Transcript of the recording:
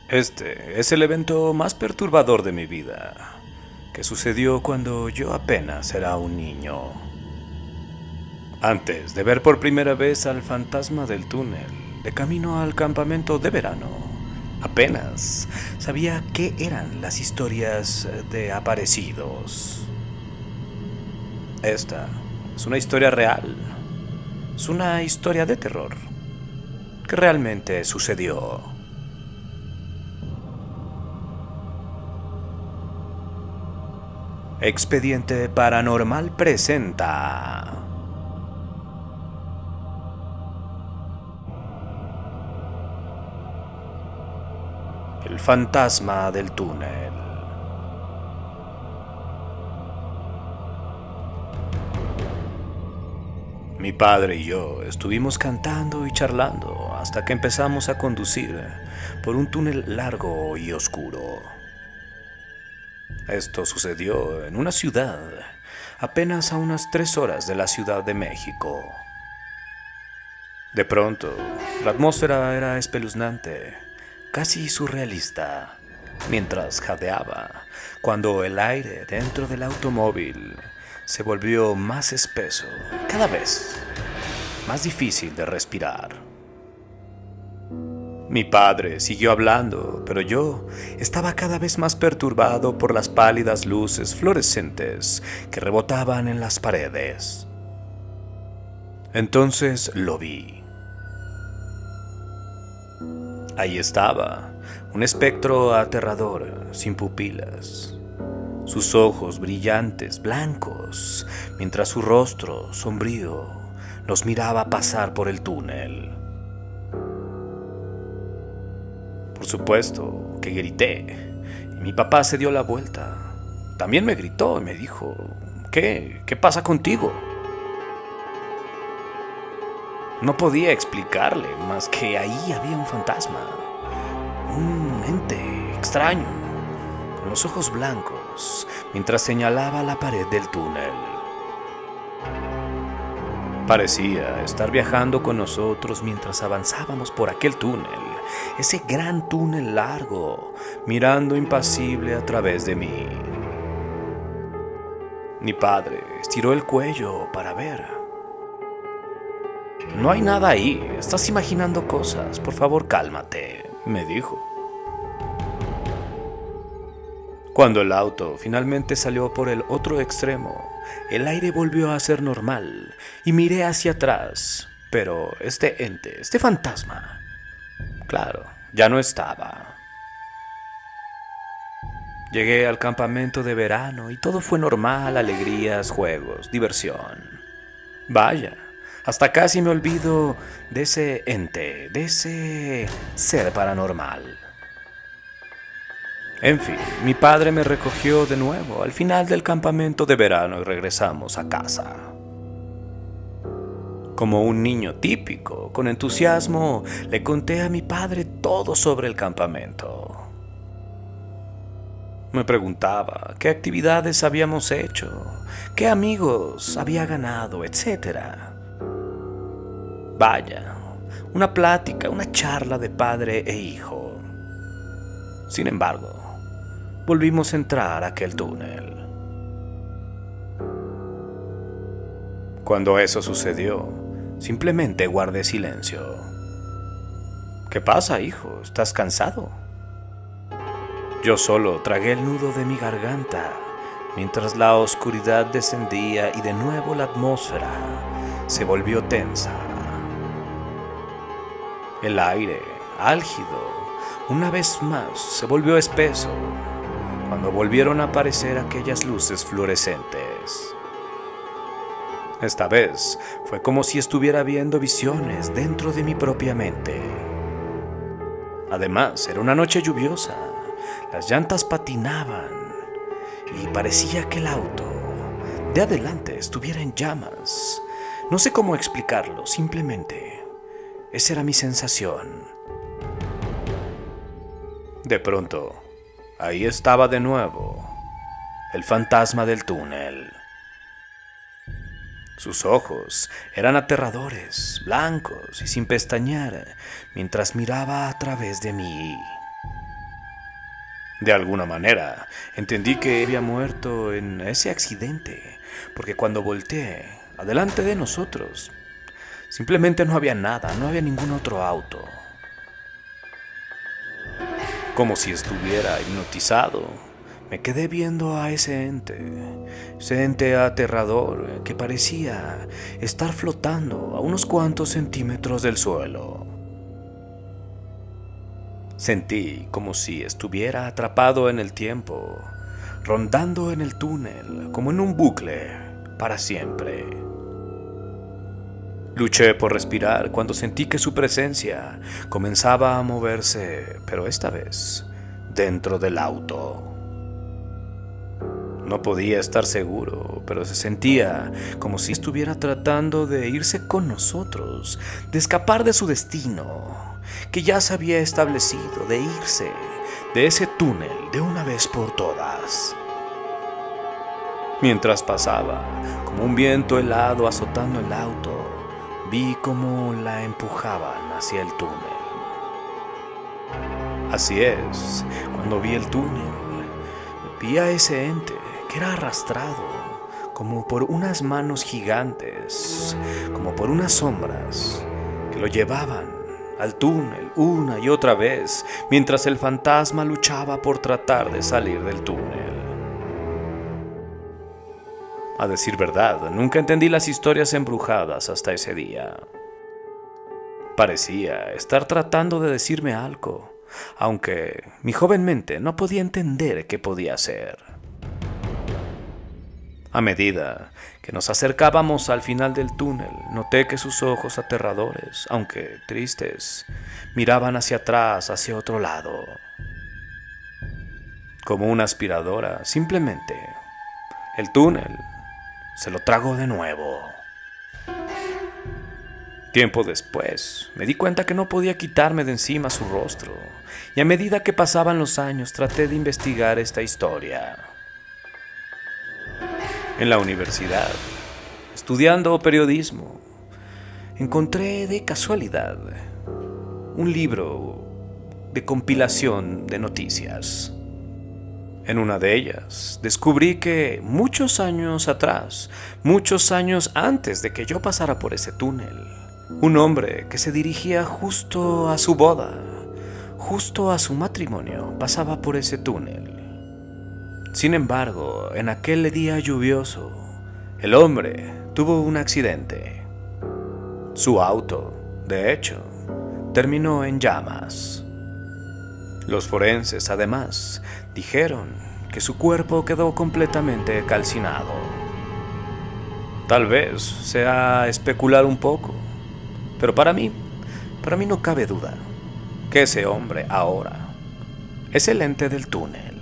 Este es el evento más perturbador de mi vida, que sucedió cuando yo apenas era un niño. Antes de ver por primera vez al fantasma del túnel, de camino al campamento de verano, apenas sabía qué eran las historias de aparecidos. Esta es una historia real, es una historia de terror, que realmente sucedió. Expediente Paranormal presenta El fantasma del túnel. Mi padre y yo estuvimos cantando y charlando hasta que empezamos a conducir por un túnel largo y oscuro. Esto sucedió en una ciudad, apenas a unas 3 horas de la Ciudad de México. De pronto, la atmósfera era espeluznante, casi surrealista, mientras jadeaba, cuando el aire dentro del automóvil se volvió más espeso, cada vez más difícil de respirar. Mi padre siguió hablando, pero yo estaba cada vez más perturbado por las pálidas luces fluorescentes que rebotaban en las paredes. Entonces lo vi. Ahí estaba, un espectro aterrador, sin pupilas. Sus ojos brillantes, blancos, mientras su rostro, sombrío, nos miraba pasar por el túnel. Por supuesto que grité, y mi papá se dio la vuelta. También me gritó y me dijo, ¿Qué pasa contigo? No podía explicarle más que ahí había un fantasma, un ente extraño, con los ojos blancos, mientras señalaba la pared del túnel. Parecía estar viajando con nosotros mientras avanzábamos por aquel túnel, ese gran túnel largo, mirando impasible a través de mí. Mi padre estiró el cuello para ver. No hay nada ahí, estás imaginando cosas, por favor cálmate, me dijo. Cuando el auto finalmente salió por el otro extremo, el aire volvió a ser normal y miré hacia atrás, pero este ente, este fantasma, claro, ya no estaba. Llegué al campamento de verano y todo fue normal, alegrías, juegos, diversión. Vaya, hasta casi me olvido de ese ente, de ese ser paranormal. En fin, mi padre me recogió de nuevo al final del campamento de verano y regresamos a casa. Como un niño típico, con entusiasmo, le conté a mi padre todo sobre el campamento. Me preguntaba qué actividades habíamos hecho, qué amigos había ganado, etcétera. Vaya, una plática, una charla de padre e hijo. Sin embargo, volvimos a entrar a aquel túnel. Cuando eso sucedió, simplemente guardé silencio. ¿Qué pasa, hijo? ¿Estás cansado? Yo solo tragué el nudo de mi garganta mientras la oscuridad descendía y de nuevo la atmósfera se volvió tensa. El aire, álgido, una vez más se volvió espeso cuando volvieron a aparecer aquellas luces fluorescentes. Esta vez fue como si estuviera viendo visiones dentro de mi propia mente. Además, era una noche lluviosa, las llantas patinaban y parecía que el auto de adelante estuviera en llamas. No sé cómo explicarlo, simplemente esa era mi sensación. De pronto, ahí estaba de nuevo, el fantasma del túnel. Sus ojos eran aterradores, blancos y sin pestañear, mientras miraba a través de mí. De alguna manera, entendí que había muerto en ese accidente, porque cuando volteé, adelante de nosotros, simplemente no había nada, no había ningún otro auto. Como si estuviera hipnotizado, me quedé viendo a ese ente aterrador que parecía estar flotando a unos cuantos centímetros del suelo. Sentí como si estuviera atrapado en el tiempo, rondando en el túnel como en un bucle para siempre. Luché por respirar cuando sentí que su presencia comenzaba a moverse, pero esta vez dentro del auto. No podía estar seguro, pero se sentía como si estuviera tratando de irse con nosotros, de escapar de su destino, que ya se había establecido, de irse de ese túnel de una vez por todas. Mientras pasaba, como un viento helado azotando el auto, vi cómo la empujaban hacia el túnel. Así es, cuando vi el túnel, vi a ese ente que era arrastrado como por unas manos gigantes, como por unas sombras que lo llevaban al túnel una y otra vez, mientras el fantasma luchaba por tratar de salir del túnel. A decir verdad, nunca entendí las historias embrujadas hasta ese día. Parecía estar tratando de decirme algo, aunque mi joven mente no podía entender qué podía hacer. A medida que nos acercábamos al final del túnel, noté que sus ojos aterradores, aunque tristes, miraban hacia atrás, hacia otro lado. Como una aspiradora, simplemente, el túnel se lo tragó de nuevo. Tiempo después, me di cuenta que no podía quitarme de encima su rostro, y a medida que pasaban los años traté de investigar esta historia. En la universidad, estudiando periodismo, encontré de casualidad un libro de compilación de noticias. En una de ellas, descubrí que muchos años atrás, muchos años antes de que yo pasara por ese túnel, un hombre que se dirigía justo a su boda, justo a su matrimonio, pasaba por ese túnel. Sin embargo, en aquel día lluvioso, el hombre tuvo un accidente. Su auto, de hecho, terminó en llamas. Los forenses, además, dijeron que su cuerpo quedó completamente calcinado. Tal vez sea especular un poco, pero para mí no cabe duda que ese hombre ahora es el ente del túnel.